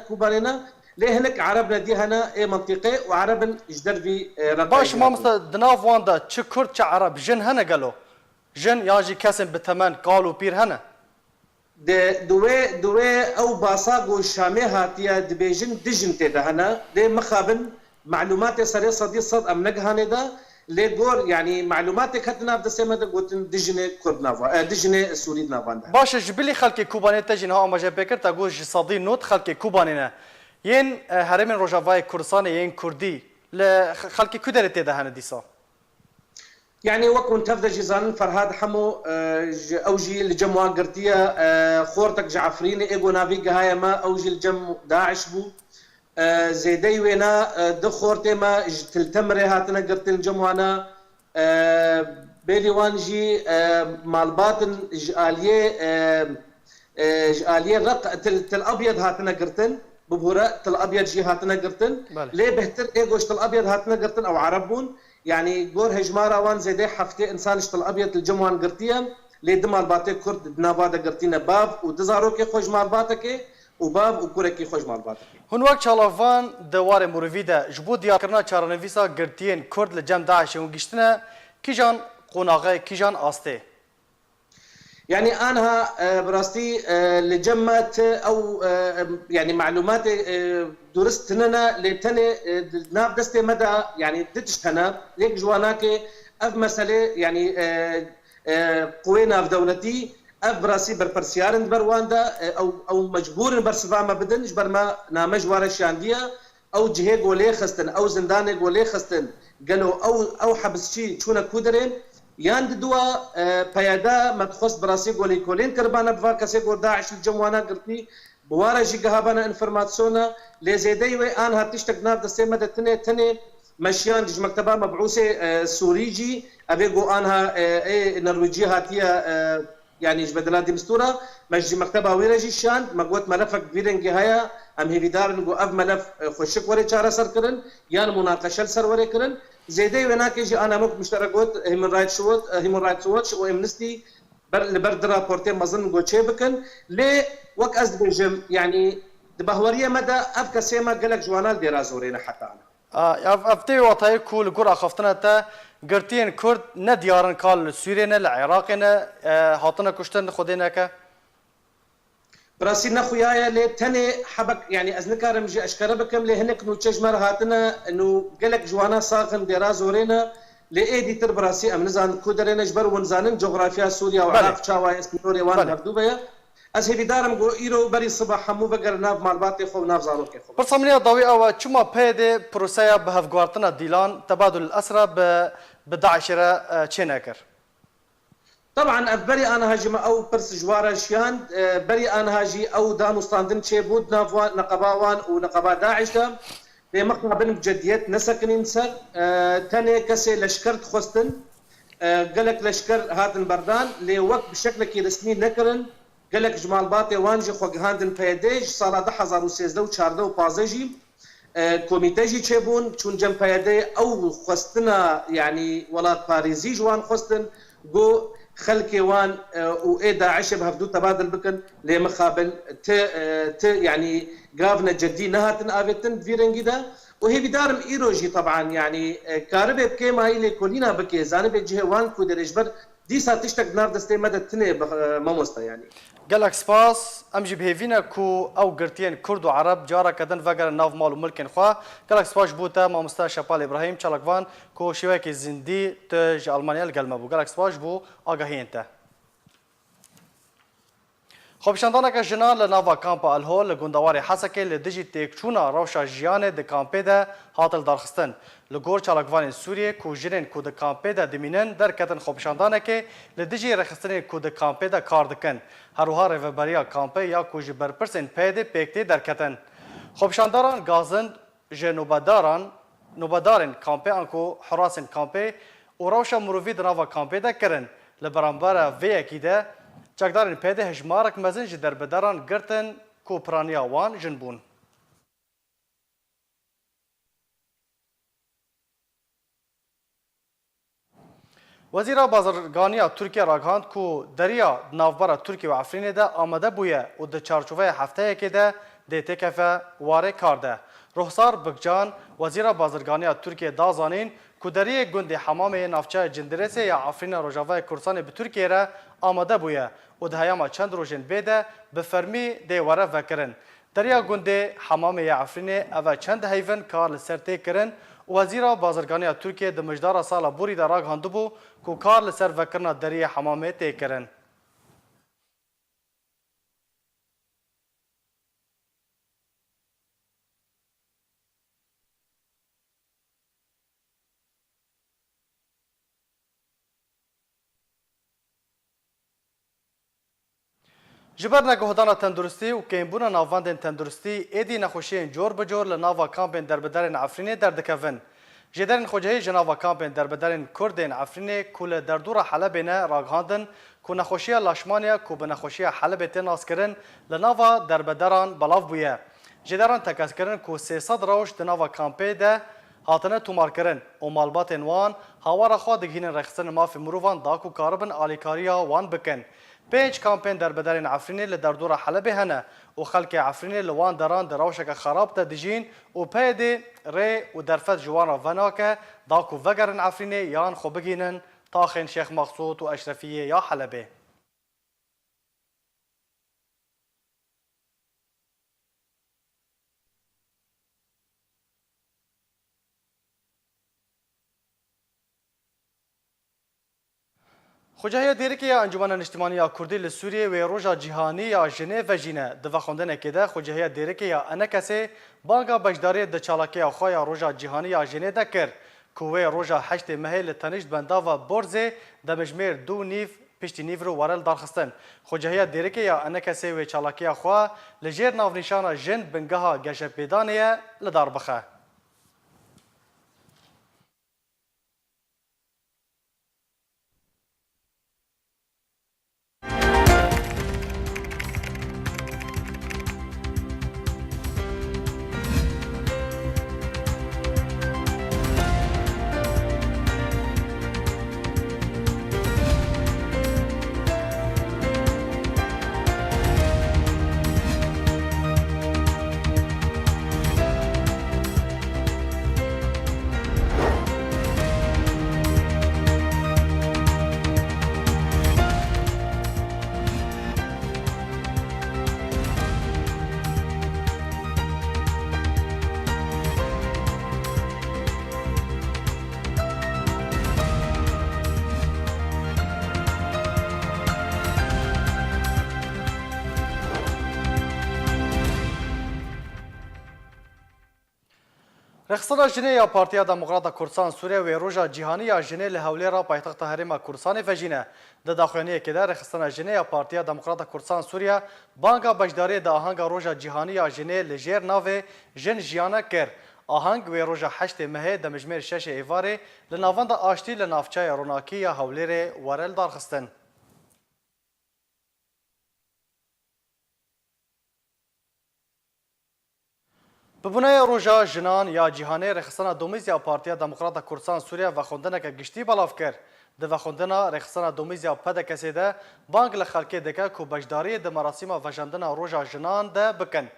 كوباينا ليه هناك عربنا دي هنا اي منطقه وعرب اجدر في باش ما مست دناف واندا تش كرد تش عرب جن هنا قالوا جن ياجي كاسم بثمن قالوا بير هنا دوي او باساق والشامي هاتيا دبيجن دجن تدا هنا ليه مخابن معلومات سري صدي صد ام نجهانه دا لگور يعني معلومات كتنا في دسمه دا قلتن دجنه كرد نافا دجنه سوري نافان باشه جبلی خلک کوبانه تجین ها آماجه بکر تا گوش صدی نوت خلک کوبانه نه ین هرم روجاوای کردستان ین کردی ل خلک کدرت ده هن دیسا يعني وكون تفضل جيزان فرهاد حمو اوجي الجموع قرتيه خورتك جعفريني ايجو نافيجا هاي ما اوجي الجم داعش بو زيدي وينا دخورتي ما تلتمري هاتنا قرت الجموانا بيلي وانجي مال باطن جاليه رق تل ابيض هاتنا قرتن ببهورة تل ابيض جي هاتنا قرتن ليه بهتر ايجوش تل ابيض هاتنا قرتن او عربون يعني جور هجمارا وان زيدي حفتي انسان اشتل ابيض الجموان قرتيا ليه دمال باتي كرد نافادا قرتينا باب ودزاروكي خوش مال باتكي وباب وكوركي خوش مال باتكي هون وقت چالاوان دوار مروفیده جبو دیار کرنا چارنویسا گرتین کرد لجم داعش و گشتنا کیجان قناغه کیجان آسته يعني أنا براستي لجمت أو يعني معلومات درست لنا لتني ناب دستي مدى يعني دتشتنا ليك جواناكي أف مسألة يعني قوينا في دولتي أف براسي بربرسيارن برواندا أو مجبور برسفا ما بدنش برما نامج وارش يانديا أو جهة قولي خستن أو زندان قولي خستن قالوا أو حبس شي شونا كودرين ياند دوا پیادا متخص براسي قولي كولين كربانا بفا كسي قول داعش الجموانا قرتي بوارا جي قهابانا انفرماتسونا لزيدي وي آن هاتشتك ناف دستي مدى تني مشيان جي مكتبا مبعوثي سوريجي أبيقو آنها نرويجي هاتيا يعني جبدلا دي مستورة مجي مكتبا ويرجي شان مقوت ملفك فيرنجي هيا ام هيفيدار نقو اف ملف خوشك وري چارة سر کرن يان مناقشة سر وري کرن زيدي وناكي جي انا مك مشتركوت هيمن رايت ووتش و امنستي لبرد رابورتين مظن نقو چه بكن لي وك ازد بجم يعني دبهورية مدى اف كسيما قلق جوانال دي رازورينا حتى انا افتي وطاي كول قرأ خفتنا تا گرتین کرد نه دیارن کال سوریه نه العراق نه هاتنا کشتن خودینا که براسي نخويايا لي تاني حبك يعني ازنكارم جي اشكر بكم لي هنك نو تشجمر هاتنا انه قالك جوانا ساخن دراز ورينا لي ايدي تر براسي ام نزان كودرينا جبر ونزانن جغرافيا سوريا وعراق تشاوا اسموري وان هردوبيا از هيدي دارم جو ايرو بري صباح حمو بقر ناف مالباتي خو ناف زاروكي خو برسمنيا ضوي او چما بيد بروسيا بهفغوارتنا ديلان تبادل الاسرى بداعشره تشيناكر طبعا بري انا هاجي او برس جوارا شيان بري انا هاجي او دانو ستاندن تشيبود نافوان نقباوان ونقبا داعش دا بمقطع بن بجديات نسكنين سر تاني كسي لشكرت خوستن قالك لشكر هاتن بردان لي وقت بشكل كي رسمي نكرن قالك جمال باطي وانجي خوغ هاندن بيديج صالا 2013 و 14 و 15 كوميتاجي تشيبون چون جم بيدي او خوستنا يعني ولات باريزي جوان خوستن جو خلكي وان واي داعش بهفدو تبادل بكن لمخابل يعني قافنا جدي نهاتن افيتن فيرنجدا وهي بدارم ايروجي طبعا يعني كاربه بكيما هي كولينا بكي زانب جهه وان كودرجبر دي ساتشتك نار دستي مدى تني ماموستا يعني قالك سباس امجي بهيفينا كو او قرتين كرد وعرب جارا كدن فقر ناف مال وملكن خوا قالك سباس بوتا ماموستا شابال ابراهيم چالكوان كو شواكي زندي تج المانيا القلمه بو قالك سباس بو اگاهي انت خب شاندانك جنان لنافا كامبا الهول لگوندواري حسكي لدجي تيكچونا روشا جيانه د كامبيدا هاتل دارخستن لگور چالکوان سوریه کو جرین کو د کامپیدا دمینن در کتن خب شاندانه لدجی رخصتن کو د کامپیدا کار دکن هروها ریوبریا کامپی یا کو جبر پرسن پیده پکتی در کتن خب شانداران گازن نوبدارن کامپی انکو حراسن کامپی و روشا مروفی دناوا کامپیدا کرن لبرانبارا وی اکیده چکدارن پیده هجمارک مزن جدر بداران گرتن کو پرانیا وان جنبون وزیر بازرگانی ترکیه راگهاند کو دریا ناوبر ترکیه و عفرین ده آمده بویه و ده چارچوبه هفته که ده دیته کفه واره کارده. رخسار بگجان وزیر بازرگانی ترکیه دازانین کو دریه گند حمام نافچه جندرسه یا عفرین روجاوه کورسان به ترکیه را آمده بویه و ده هیاما چند روزن بیده به فرمی ده واره وکرن. دریا گونده حمامه عفرینه اوه چند هیون کار لسر تی کرن وزیر بازرگانی ترکیه د مجدار سال بوری در راگ هندو بو کو کار لسر وکرنا دریا حمامه تی کرن. جبر نگهدان تندرستی و کمبونا ناواندن تندرستی ایدی نخوشین جور بجور لناوا کامپین دربدرین عفرینه دردکوین. جدرین خوجهی جناوا کامپین دربدرین کردین عفرینه کل دردور حلبینه راگهاندن کو نخوشی لاشمانیا کو به نخوشی حلب تناس کرن لناوا دربدران بلاف بویه. جدران تکاس کرن کو 300 روش دناوا کامپین ده هاتنه تومار کرن و مالبات وان هاوارا خوا دگهین رخصن مافی مروان داکو کاربن آلیکاریا وان بکن. 5 کامپین دربدرین عفرینه لدردور حلب هنه و خلق عفرینه لوان دران دروشک خراب تدجین و پیده ری و درفت جوانا وناکه داکو وگرن عفرینه یان خو بگینن تاخین شیخ مقصود و اشرفیه یا حلبه. خوجهی دیرکی انجمن اجتماعی کردی لسوریه و روژا جهانی یا ژنو و ژینه د وخوندن کده خوجهی دیرکی یا انکسه بانگا بجداری د چالاکی خویا روژا جهانی یا ژنو دکر کوه روژا 8 مهل تنشت بندا و برزه د مجمر 2 نیف پشتی نیف رو ورل دارخستن خوجهی دیرکی یا انکسه و چالاکی خوا لجیر ناو نشان جن بنگها گشه پیدانیه لدار بخه. رخصنا ژنه یا پارتیا دموکرات کردستان سوریه و روژا جهانی یا ژنه لهولی را پایتخت هرم کردستان فجینه د داخلینی که در رخصنا ژنه یا پارتیا دموکرات کردستان سوریه بانگا بجداری د آهنگ روژا جهانی یا ژنه لجیر ناو ژن ژیانه کر آهنگ و روژا 8 مه د مجمر 6 ایواره لناوند آشتی لنافچای روناکی یا هولیر ورل دارخستن. ببونه روژا جنان یا جهانی رخصنا دومیز یا پارتیا دموکرات کردستان سوریه و خوندنه که گشتی بلاف کرد. د وخوندنه رخصنا دومیز یا پده کسی ده بانگ لخلقه دکه که بجداری ده مراسم وجندنه روژا جنان ده بکن.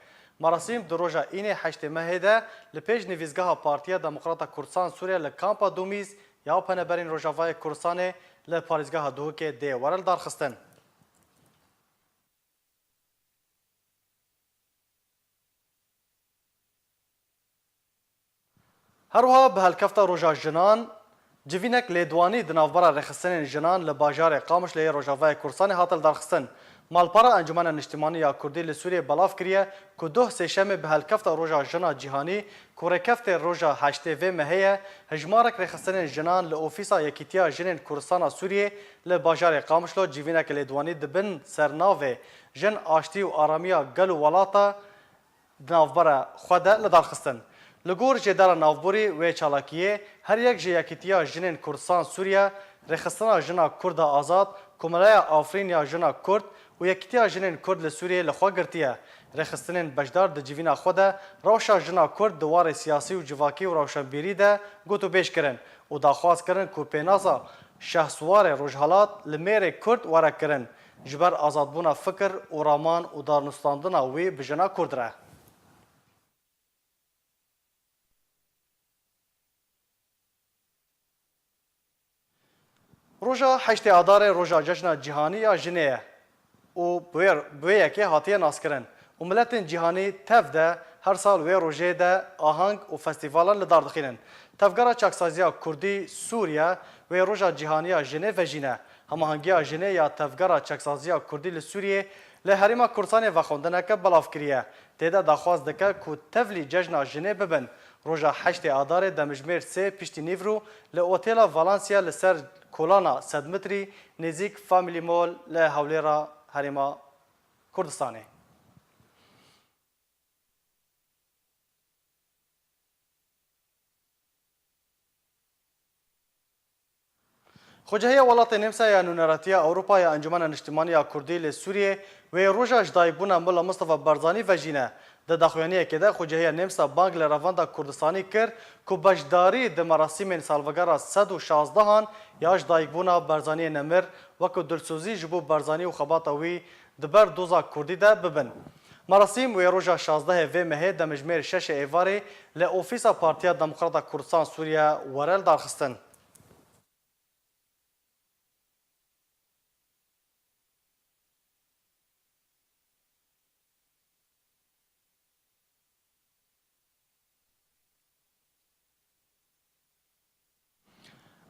مراسم در روژا این 8 مه ده لپیج نویزگاه پارتیا دموکرات کردستان سوریه لکامپا دومیز یا پنبرین روژاوای کردستان لپاریزگاه دوکه ده ورل دارخستن. هروها به هلکفت روژا جنان جوینک لیدوانی دنافبرا رخصتن جنان لباجار قامش لی روژاوای کردستان هاتل دارخستن. مالپارا انجمن اجتماعی یا کردی لسوریه بلاف کریه که 2 سهشنبه به هلکفت روژا جنا جهانی کورکفت روژا 8 مهیه هجمارک رخصتن جنان لأوفیسا یکیتیا جنین کردستان سوریه لباجار قامش لو جوینک لیدوانی دبن سرناوه جن آشتی و آرامیا گل و ولاتا دنافبرا خود لدارخستن. لگور جدار نافبوری و چالاکیه هر یک جیاکیتیا جنین کردستان سوریه رخصتنا جنا کرد آزاد کمالای آفرین یا جنا کرد و یکیتیا جنین کرد لسوریه لخوا گرتیه رخصتنین بجدار د جوینا خود روشا جنا کرد دوار سیاسی و جواکی و روشنبیری ده گوتو بیش کرن و داخواست کرن کو پینازا شهسوار روجهالات لمیر کرد وره کرن جبر آزادبونا فکر و رامان و دارنستاندنا وی بجنا کرد ره. روژا 8 آذار روژا جشن جهانی یا ژنه و بویه که هاتیه ناس کرن و ملتên cîhanî tev de her sal wê rojê de ahang û festîvalan li dar dixînin. Tevgera çaksaziya Kurdî Sûriye wê roja cîhaniya Jinê ve jî ne. Hemahangiya Jinê ya tevgera çaksaziya Kurdî li Sûriyê li Herêma Kurdistanê vexwendineke belav kiriye. Têde daxwaz dike ku tevlî cejna Jinê bibin. Roja 8 Adarê demijmêr 3 piştî nîvro li otêla Valensiya li ser kolana 100 metrî nêzik Family Mall li Hewlêra Herêma Kurdistanê. Xocehiya Welatê Nêmsa ya Nûneretiya Ewropa ya Encûmena Niştimaniya Kurdî li Sûriyê wê roja ji dayîkbûna Milla Mustafa Barzanî ve jî ne. Di daxuyaniyekê de Xocehiya Nêmsa bang li revanda Kurdistanî kir ku beşdarî di merasîmên salvegera 116 ya ji dayîkbûna Barzanîyê nemir wekû dilsozî ji bo Barzanî û xebata wî di ber doza Kurdî de bibin. Merasîm wê roja 16 vê mehê demijmêr 6 êvarê li Ofîsa Partiya Demokrata Kurdistan Sûriye were darxistin.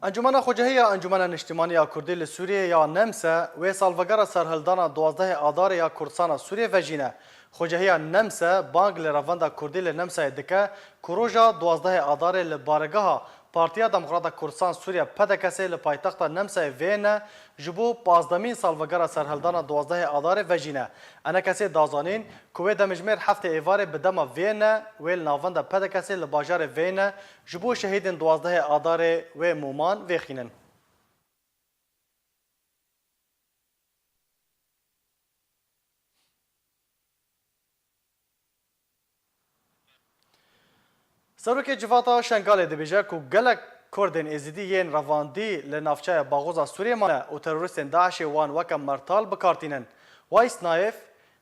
Encûmena Xocehiya Encûmena Niştimaniya Kurdî li Sûriyê ya Nemse wê salvegera serhildana 12 Adarê ya Kurdistana Sûriyê ve jî ne. Xocehiya Nemse bang li revanda Kurdî li Nemsayê dike ku roja 12 Adarê li baregeha Partiya Demokrata Kurdistan Sûriye PDKSê li paytexta Nemsayê vê ne ji bo 15 salvegera serhildana 12 Adarê ve jî ne. Enekesê dazanîn ku wê demijmêr 7 êvarê bi dema vê ne wê li navenda PDKSê li bajarê vê ne ji bo şehîdên 12 Adarê wê Moman vêxînin. Serokê civata Şengalê dibêje ku gelek Kurdên êzîdî yên revandî li navçeya Baxoza Sûriyê mane û terorîstên Daişê wan weke mertal bikartînin. Ways Naif,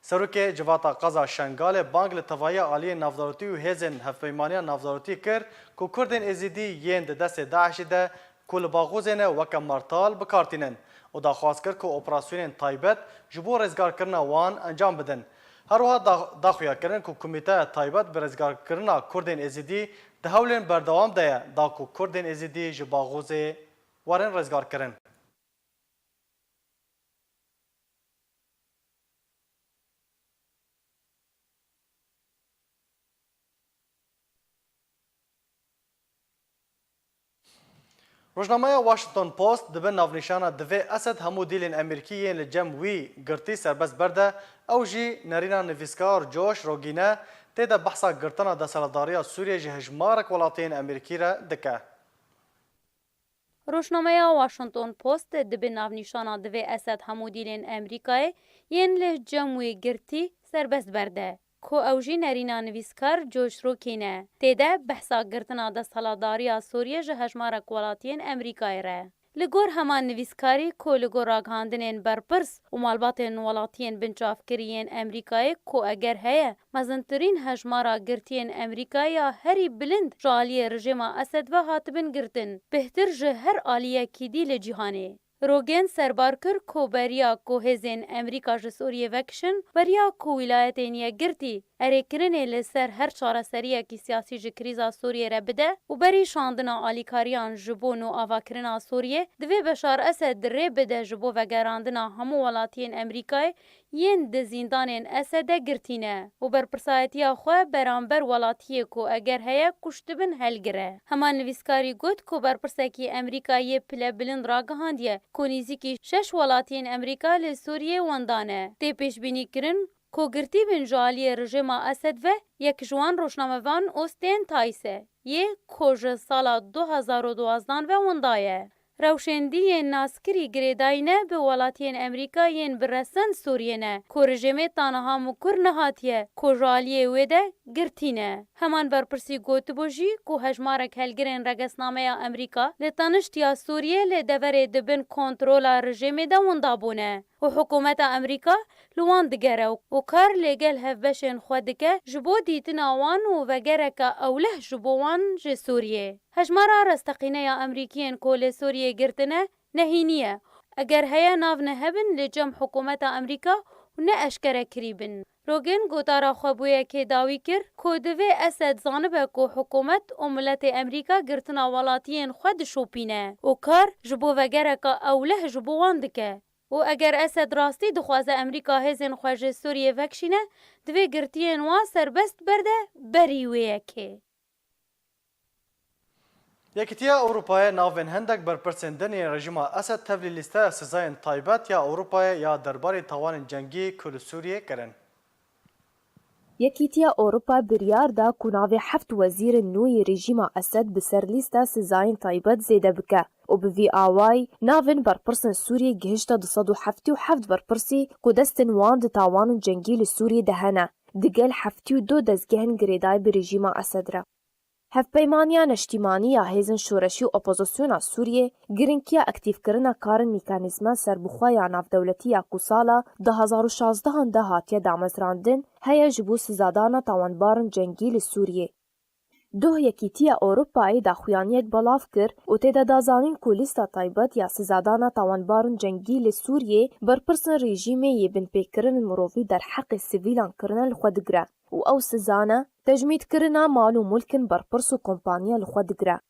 serokê civata Qeza Şengalê bang li tevahîya aliyên navdarotî û hêzên hevpeymaniya navdarotî kir ku Kurdên êzîdî yên di destê Daişê de ku li Baxozê ne weke mertal bikartînin û daxwaz kir ku operasyonên taybet ji bo rêzgarkirina wan encam bidin. Herwiha daxuya kirin ku komîteya taybet bi rêzgarkirina Kurdên êzîdî di hewlên berdewam de ye da ku Kurdên êzîdî ji Baxozê werin rêzgarkirin. Rojnameya Washington Post dibe navnîşana divê Esed hemû dîlên Amerîkî yên li cem wî girtî serbest berde ew jî nerîna nivîskar Josh Rogine têde behsa girtina deseladariya Sûriyê ji hejmarek welatiyên Amerîkî re dike. Rojnameya Washington Post dibe navnîşana divê Esed hemû dîlên Amerîkayê yên li cem wî girtî serbest berde. Ku ew jî nerîna nivîskar Josh Rogine têde behsa girtina deseladariya Sûriyê ji hejmarek welatiyên Amerîkayê re. Li gor heman nivîskarî ku li gor ragihandinên berpirs û malbatên welatiyên binçavkirî yên Amerîkayê ku eger heye mezintirîn hejmara girtiyên Amerîkayê ya herî bilind ji aliyê rejima Esed ve hatibin girtin bêhtir ji her aliyekî dî li cîhanê. Rogen serbar kir ku beriya ku hêzên Amerîka ji Sûriyê vekişin beriya ku wîlayetên yekgirtî erêkirinê li ser her çareseriyekî siyasî ji krîza Sûriyê re bide û berî şandina alîkariyan ji bo nûavakirina Sûriyê divê Beşar Esed rê bide ji bo vegerandina hemû welatiyên Amerîkayê yên di zîndanên Esedê girtîne û berpirsayetiya xwe beramber welatiyê ku eger heye kuş dibin helgire. Heman nivîskarî got ku berpirsekî Amerîkayê pile bilind ragihandiye ku nîzîkî 6 welatiyên Amerîka li Sûriyê wendane. Tê pêşbînî kirin ku girtî bin ji aliyê rejima Esed ve yek ji wan rojnamevan Ostên Taîsê yê ku ji sala 2012 ve wendaye. Rewşendiyên naskirî girêdayîne bi welatiyên Amerîka yên biresen Sûriyê ne ku rejimê taniha mûkir nehatiye ku ji aliyê wê de girtîne. Heman berpirsî gotibû jî ku hejmarek helgirên regesnameya Amerîka li taniştiya Sûriyê lê deverê dibin kontrola rejimê de wenda bûne û hikûmeta Amerîka li wan digere û kar lêgel hevbeşên xwe dike ji bo dîtina wan û vegereka ewleh ji bo wan ji Sûriyê. Hejmara resteqîneya Amerîkiyên ku lê Sûriyê girtine nehîniye. Eger heye nav nehebin li cem hikûmeta Amerîka û ne eşkere kirîbin. روگن گوتارا خوابویه که داوی کر که دوی اسد زانبه که حکومت و ملت امریکا گرتنا ولاتین خود شوپینه و کار جبو وگره که اوله جبو واندکه و اگر اسد راستی دخوازه امریکا هزین خواج سوریه وکشینه دوی گرتین وان سربست برده بریویه که یکیتیا اروپای ناوین هندک برپرسندنی رژیم اسد تبلی لیسته سزاین تایبت یا اروپای یا درباره توان جنگی کل سوریه کرن. یکیتیا اروپا بریار دا کناوی 7 وزیر نوی رژیم اسد بسر لیستا سزاین تایبت زیده بکه و بوی آوای ناوین برپرسن سوریه گهشتا 277 برپرسی که دستن وان ده تاوان جنگی لسوریه دهنه دگل 72 دزگهن گریدای به رژیم اسد را. هفپیمانیا نشتیمانی یا هیزن شورشی و اپوزیسیونا سوریه گرنکیا اکتیف کرنا کارن میکانیزما سربخوا یا نافدولتی یا کوسالا 2016 ده هاتیه دامزراندن هیا جبو سزادانا تاوانبارن جنگی لسوریه. دوه یکیتیا اوروپایی دا خویانیک بلاف کر و تیدا دازانین کو لیستا تایبت یا سزادانا تاوانبارن جنگی لسوریه برپرسن رژیمه یه بن پیکرن مروفی در حق سیویلان کرنا لخودگره و او سزانه تجمید کرنا مال و ملکن برپرس و کمپانیا لخودگره.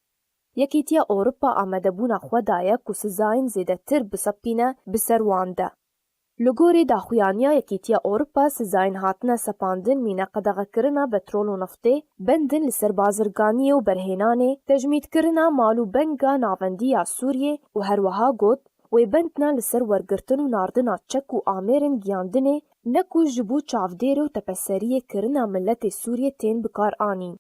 یکیتیا اوروپا آمده بونا خودایه کو سزاین زیده تر بسپینه بسروانده. لگوری دا خویانیا یکیتیا اوروپا سزاین هاتنه سپاندن مینه قدغه کرنا بترول و نفته بندن لسر بازرگانی و برهنانه تجمید کرنا مالو بنگا ناوندی یا سوریه و هروها گوت و بندنا لسر ورگرتن و ناردنا چک و آمیرن گیاندنه نکو جبو چافدیر و تپسریه کرنا ملت سوریه تین بکار آنین.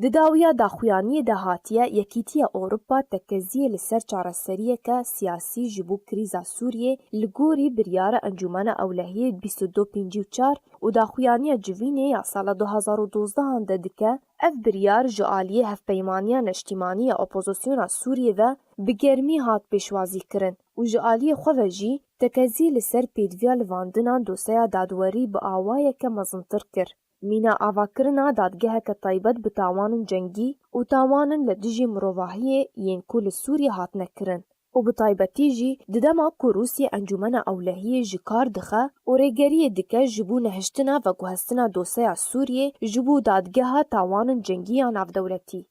دداویا داخویانی دهاتیه یکیتیا اوروپا تکزیه لسر چارەسەریه که سیاسی جبو کریزا سوریه لگوری بریار انجمن اولهیه 2254 و داخویانی جوینه یا سال 2012 هنده دکه اف بریار جعالیه هفپیمانیا نشتیمانی اپوزیسیونا سوریه و بگرمی هات پیشوازی کرن و جعالیه خوژی تکزیه لسر پیدویا لواندنان دوسیا دادوری با آوایه که مزنتر کر. مینا آواکرنا دادگه که تایبت به تاوان جنگی و تاوان لدجی مروواهی ین کل سوریه هات نکرن و به تایبتی جی ددما که روسیه انجمن اولهی جکار دخه و ریگری دکه جبو نهشتنا و گوهستنا دوسیا سوریه جبو دادگه ها تاوان جنگی آن دولتی.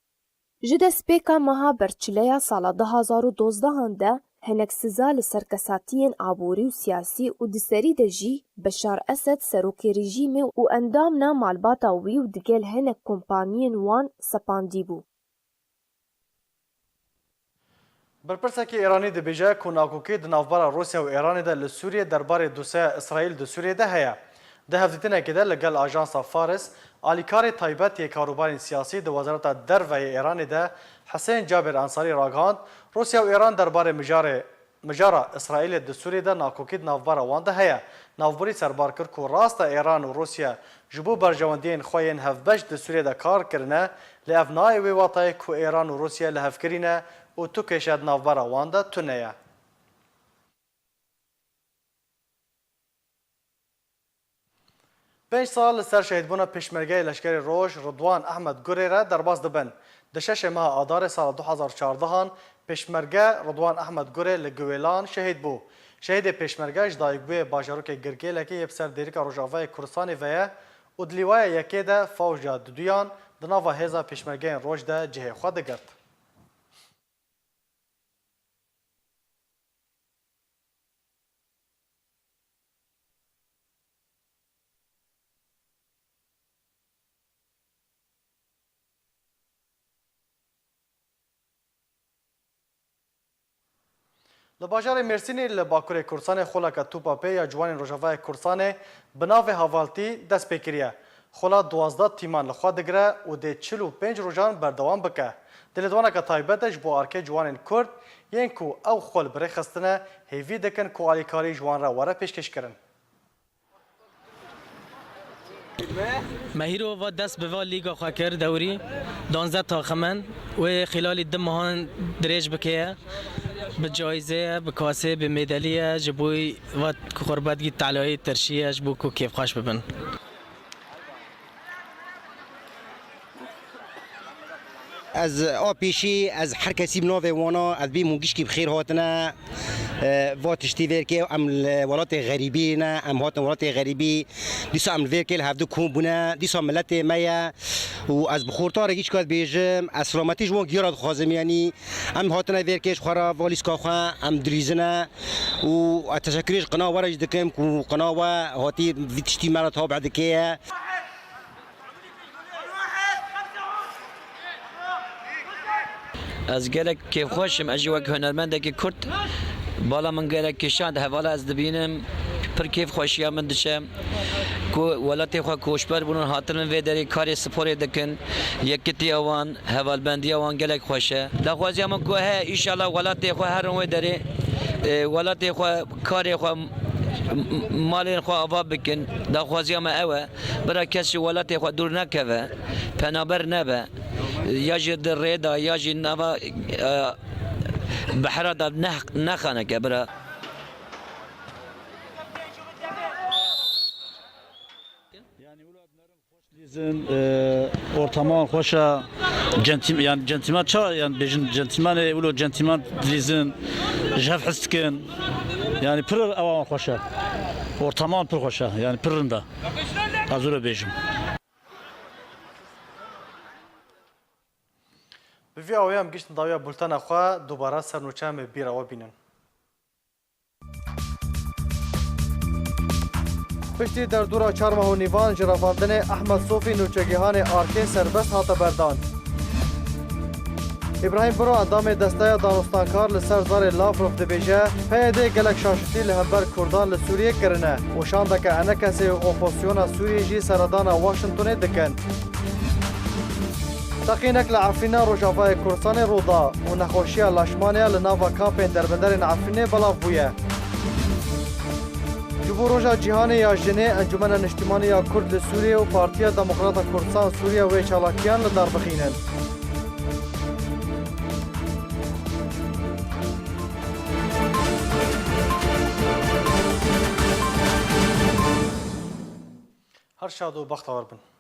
جده سپیکا مها برچلیا سال 2012 هنده هنک سزا لسرکساتین آبوری و سیاسی و دسری دجی بشار اسد سروکی رژیم و اندامنا مالباتا وی و دگل هنک کمپانین وان سپاندی بو. برپرسکی ایرانی دبیجه که ناکوکی دنافبار روسیا و ایرانی ده لسوریه درباره دوسیا اسرائیل ده سوریه ده هیا. ده هفدیتنه که ده لگل آجانسا فارس آلیکار تایبت یک کاروبار سیاسی ده وزارت درو ایرانی ده حسین جابر انصاری راگهاند روسیا و ایران درباره مجاره اسرائیل ده سوریه ده ناکوکی دنافبار وان ده هیا. نافبری سربار کرد که راست ایران و روسیا جبو برجواندین خوین هفبش ده سوریه ده کار کرنه لافنای وی واتای که ایران و روسیا لحف کرینه و تو کشد نافبار وان ده تونه. 5 سال سر شهیدبونا پشمرگه لشکر روش رضوان احمد گوری را درباز دبن. ده 6 ماه آذار سال 2014 پشمرگه رضوان احمد گوری لگویلان شهید بو. شهید پشمرگه جدایک بوی باجاروک گرگی لکی یبسر دیریکا روژاوای کورسانی ویه و دلیوای یکی ده فوجا دودویان دناوا هیزا پشمرگه روش ده جه خود گرد. لباجار مرسینی لباکور کورسان خولا که توپا پی یا جوان روژاوای کورسان بناو هاوالتی دست پیکریه. خولا 12 تیمان لخوا دگره و ده 45 روژان بردوام بکه. دلدوانه که تایبتش با ارکه جوان کرد یین کو او خول بره خستنه هیوی دکن کو آلیکاری جوان را وره پیشکش کرن. مهیرو و دست به لیگا خاکر دوری 12 تا خمن و خلال دم ماهان دریج بکیه به جایزه به کاسه به مدالیه جبوی و قربتگی تعلیه ترشیه جبو کو کیف خاش ببن. از آپیشی از هر کسی بناوه وانا از بی مونگیش کی بخیر هاتنا و تشتی ورکه ام ولات غریبی نه ام هاتن ولات غریبی دیسا ام ورکه هفته کوم بونه دیسا ملت مایا و از بخورتار هیچ کات بیجم از سلامتی جوان گیراد خازم یعنی ام هاتنا ورکش خورا والیس کاخا ام دریزنا و تشکرش قناه ورج دکم کو قناه هاتی تشتی مرا تابع دکیه از گلک که خوشم از وک هنرمنده که کرد بالا من گلک کشاند حواله از دبینم پر کیف خوشی من دشم کو ولات خو کوشبر بونن هاتن و دری کار سپور دکن یکتی اوان حوال بندی اوان گلک خوشه دا خوازی من کو ها ان شاء الله ولات خو هر و دری ولات خو کار خو مال خو آوا بکن دا خوازی من اوه برای کسی ولات خو دور نکوه پنابر نبه یا جی در ریدا یا جی نوا بحرا دا نخانه که برا ortaman hoşa yani gentleman ça yani bejin gentleman ulo gentleman dizin jaf histkin yani pır avan hoşa ortaman pır hoşa yani pırında azura bejim بوی آویم گشتن داویا بولتن خوا دوباره سرنوچه بیره و بینن پشتی در دورا چارمه و نیوان جرافاندن احمد صوفی نوچگیهان آرکین سربست هات بردان ابراهیم برو اندام دسته دانستانکار لسر زار لافروف دبیجه پیده گلک شاشتی لهمبر کردان لسوریه کرنه و شانده که انه کسی اپوزیسیون سوریه جی سردان واشنطن دکن تقینک لعفرینه روژاوای کردستان رودا و نخوشی لاشمانیا لناوا کامپین دربندر عفرینه بلاف بویه جبو روژا جیهانی یا جنه انجمن نشتیمانی یا کرد لسوریه و پارتیا دموکرات کردستان سوریه و چالاکیان لدار بخینن هر شاد و بختور بن